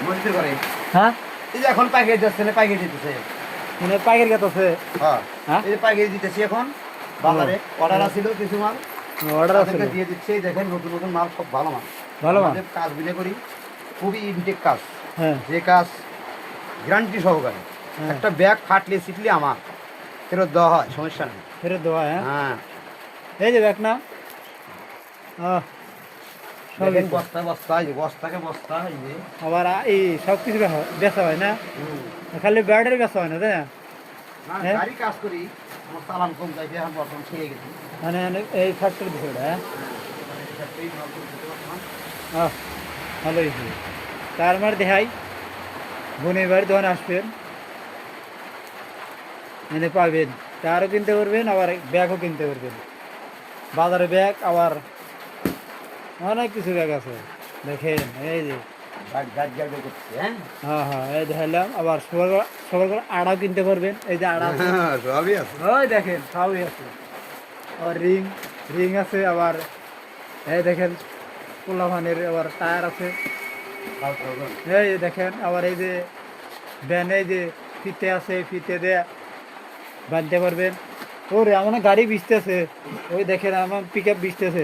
মসজিদ করে হ্যাঁ এই যে এখন পাইকারি যাচ্ছে না পাইকারি দিতেছে মানে পাইকারি কত আছে হ্যাঁ হ্যাঁ এই যে পাইকারি দিতেছি এখন বাজারে অর্ডার আছিল কিছু মাল অর্ডার আছে তাদেরকে দিয়ে দিচ্ছে এই দেখেন নতুন নতুন মাল সব ভালো মাল ভালো মাল আমাদের কাজ বিলে করি খুবই ইনটেক কাজ হ্যাঁ যে কাজ গ্যারান্টি সহকারে হ্যাঁ। একটা ব্যাগ ফাটলে ছিটলে আমার ফেরত দেওয়া হয় সমস্যা নেই ফেরত দেওয়া হ্যাঁ হ্যাঁ এই যে দেখ না সবই দেখেন তো। বস্তা বস্তা এই যে বস্তাকে বস্তা এই যে আবার এই সব কিছু বেচা হয় না হুম। খালি ব্যাটারি বেচা হয় না তাই না না হ্যাঁ। গাড়ি কাজ করি আমার চালান কম যাইছে এখন বর্তমান ছেড়ে গেছি মানে এই ফ্যাক্টরি দিছে ওটা হ্যাঁ ভালো হয়েছে তার মানে দেখাই বোনের বাড়ি দোকানে আসবেন এনে পাবেন তারও কিনতে পারবেন আবার ব্যাগও কিনতে পারবেন বাজারে ব্যাগ আবার অনেক কিছু ব্যাগ আছে দেখেন এই যে গাড়ি গাড়ি করছি হ্যাঁ হ্যাঁ হ্যাঁ এই দেখাইলাম আবার সবার করে আড়াও কিনতে পারবেন এই যে আড়া আছে। সবই আছে ওই দেখেন সবই আছে আবার রিং রিং আছে আবার এই দেখেন পোলাভানের আবার টায়ার আছে এই যে দেখেন আবার এই যে ভ্যান এই যে ফিতে আছে ফিতে দিয়ে বাঁধতে পারবেন ওরে আমার গাড়ি ভিজতেছে ওই দেখেন আমার পিক আপ ভিজতেছে